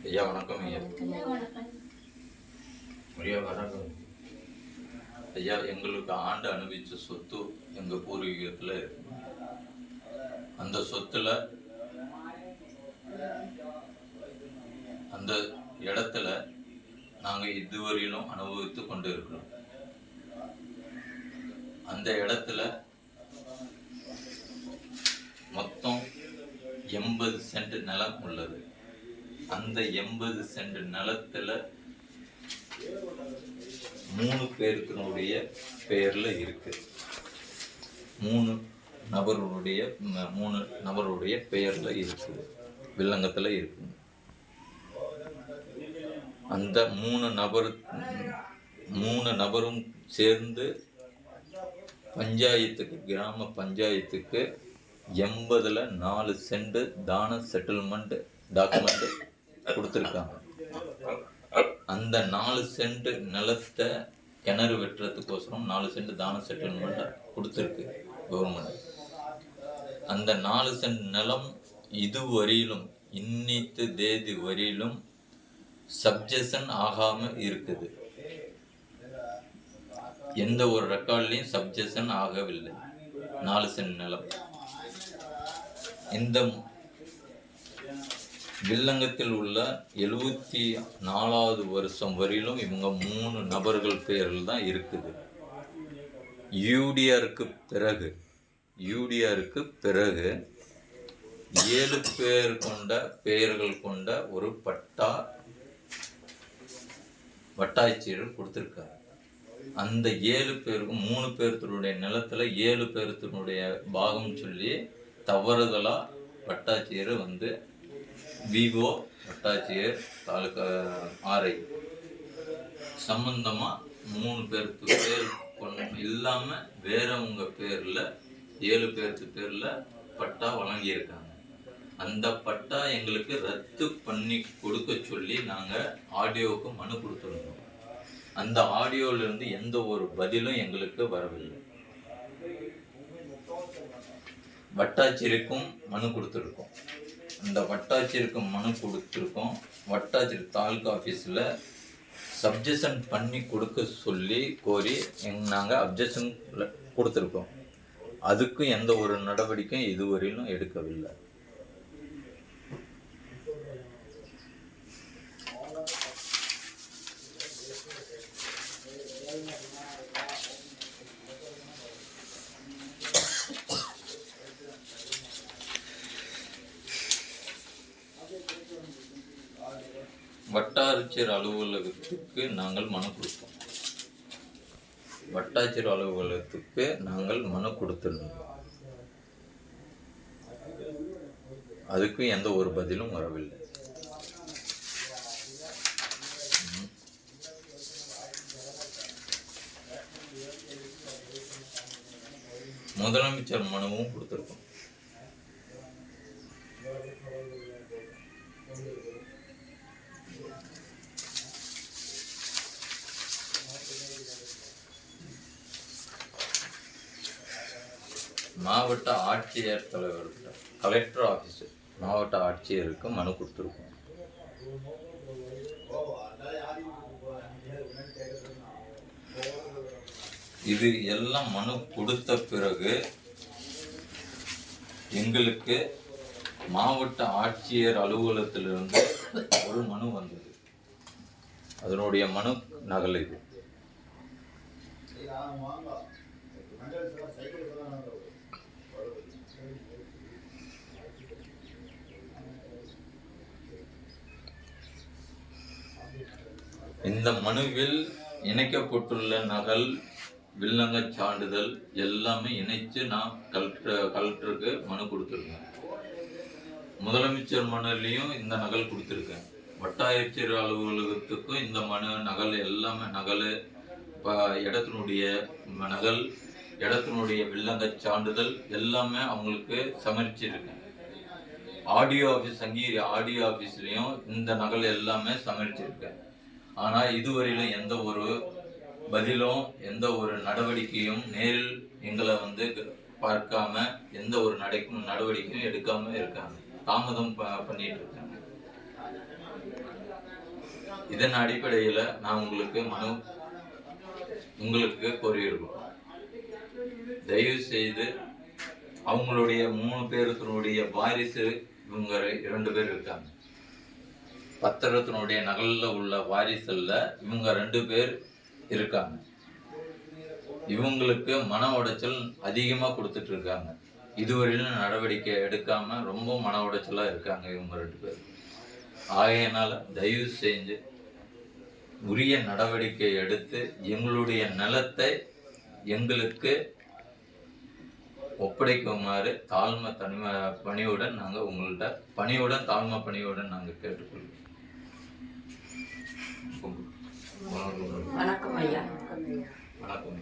ஐயா வணக்கம் ஐயா. ஐயா வணக்கம் ஐயா. எங்களுக்கு ஆண்டு அனுபவிச்ச சொத்து எங்கள் பூர்வீகத்தில் இருக்கு. அந்த சொத்துல அந்த இடத்துல நாங்கள் இதுவரையிலும் அனுபவித்து கொண்டு இருக்கிறோம். அந்த இடத்துல மொத்தம் 80 சென்ட் நிலம் உள்ளது. அந்த 80 சென்ட் நிலத்துல 3 பேருத்தினுடைய பெயர்ல இருக்கு. 3 நபருடைய பெயர்ல இருக்கு, வில்லங்கத்துல இருக்கு. அந்த 3 நபரும் சேர்ந்து பஞ்சாயத்துக்கு, கிராம பஞ்சாயத்துக்கு 80ல் 4 சென்ட் தான செட்டில்மெண்ட் டாக்குமெண்ட் கொடுத்துருக்காங்க. அந்த 4 சென்ட் நிலத்தை கிணறு வெட்டுறதுக்கோசரம் 4 சென்ட் தான செட்டில்மெண்ட் கொடுத்துருக்கு கவர்மெண்ட். அந்த 4 சென்ட் நிலம் இதுவரையிலும், இன்னித்து தேதி வரையிலும் சப்ஜெக்ஷன் ஆகாம இருக்குது. எந்த ஒரு ரெக்கார்ட்லையும் சப்ஜெக்ஷன் ஆகவில்லை. 4 சென்ட் நிலம். இந்த வில்லங்கத்தில் உள்ள 74வது வருஷம் வரையிலும் இவங்க 3 நபர்கள் பெயர்கள் தான் இருக்குது. யூடிஆருக்கு பிறகு 7 பேர் கொண்ட பெயர்கள் கொண்ட ஒரு பட்டா வட்டாட்சியர் கொடுத்துருக்காரு. அந்த 7 பேருக்கும் 3 பேர்த்தினுடைய நிலத்துல 7 பேர்த்தினுடைய பாகம் சொல்லி தவறுதலா வட்டாட்சியர் விஓ வட்டாட்சியர் தாலுகா ஆர்ஐ சம்பந்தமா 3 பேருக்கு பேர் இல்லாம வேறவங்க பேர்ல 7 பேருக்கு பேர்ல பட்டா வழங்கியிருக்காங்க. அந்த பட்டா எங்களுக்கு ரத்து பண்ணி கொடுக்க சொல்லி நாங்க ஆடியோவுக்கு மனு கொடுத்துருந்தோம். அந்த ஆடியோல இருந்து எந்த ஒரு பதிலும் எங்களுக்கு வரவில்லை. வட்டாட்சியருக்கும் மனு கொடுத்துருக்கோம். அந்த வட்டாட்சியருக்கு மனு கொடுத்துருக்கோம். வட்டாட்சியர் தாலுகா ஆஃபீஸில் சப்ஜெக்ஷன் பண்ணி கொடுக்க சொல்லி கோரி நாங்கள் அப்ஜெக்ஷன் கொடுத்துருக்கோம். அதுக்கும் எந்த ஒரு நடவடிக்கையும் இதுவரையிலும் எடுக்கவில்லை. வட்டாட்சியர் அலுவலகத்துக்கு நாங்கள் மனு கொடுத்தோம். வட்டாட்சியர் அலுவலகத்துக்கு நாங்கள் மனு கொடுத்திருந்தோம். அதுக்கும் எந்த ஒரு பதிலும் வரவில்லை. முதலமைச்சர் மனுவும் கொடுத்திருக்கோம். மாவட்ட ஆட்சியர் தலைவர்கிட்ட, கலெக்டர் ஆஃபீஸ், மாவட்ட ஆட்சியருக்கு மனு கொடுத்துருக்கோம். இது எல்லாம் மனு கொடுத்த பிறகு எங்களுக்கு மாவட்ட ஆட்சியர் அலுவலகத்திலிருந்து ஒரு மனு வந்தது. அதனுடைய மனு நகல் இது. இந்த மனுவில் இணைக்கப்பட்டுள்ள நகல், வில்லங்க சான்றிதழ் எல்லாமே இணைச்சு நான் கலெக்டருக்கு மனு கொடுத்துருக்கேன். முதலமைச்சர் மனுலையும் இந்த நகல் கொடுத்துருக்கேன். வட்டாட்சியர் அலுவலகத்துக்கும் இந்த மனு நகல் எல்லாமே இடத்தினுடைய நகல், இடத்தினுடைய வில்லங்க சான்றிதழ் எல்லாமே அவங்களுக்கு சமர்ப்பிச்சிருக்கேன். ஆடியோ ஆஃபீஸ், சங்ககிரி ஆடியோ ஆஃபீஸ்லேயும் இந்த நகல் எல்லாமே சமர்ப்பிச்சிருக்கேன். ஆனால் இதுவரையிலும் எந்த ஒரு பதிலும், எந்த ஒரு நடவடிக்கையும், நேரில் எங்களை பார்க்காம எந்த ஒரு நடவடிக்கையும் எடுக்காம இருக்காங்க. தாமதம் பண்ணிட்டு இருக்காங்க. இதன் அடிப்படையில் நான் உங்களுக்கு கோரியிருக்கோம். தயவு செய்து அவங்களுடைய 3 பேருத்தினுடைய வாரிசு இவங்க 2 பேர் இருக்காங்க. பத்திரத்தினுடைய நகலில் உள்ள வாரிசல்ல இவங்க 2 பேர் இருக்காங்க. இவங்களுக்கு மன உடைச்சல் அதிகமாக கொடுத்துட்டு இருக்காங்க. இதுவரையிலும் நடவடிக்கை எடுக்காம ரொம்ப மன உடைச்சலாக இருக்காங்க இவங்க 2 பேர். ஆகையினால தயவு செஞ்சு உரிய நடவடிக்கை எடுத்து எங்களுடைய நிலத்தை எங்களுக்கு ஒப்படைக்குமாறு பணியுடன் நாங்கள் உங்கள்கிட்ட தாழ்மை பணியுடன் நாங்கள் கேட்டுக்கொள்வோம். வணக்கம் ஐயா. வணக்கம்.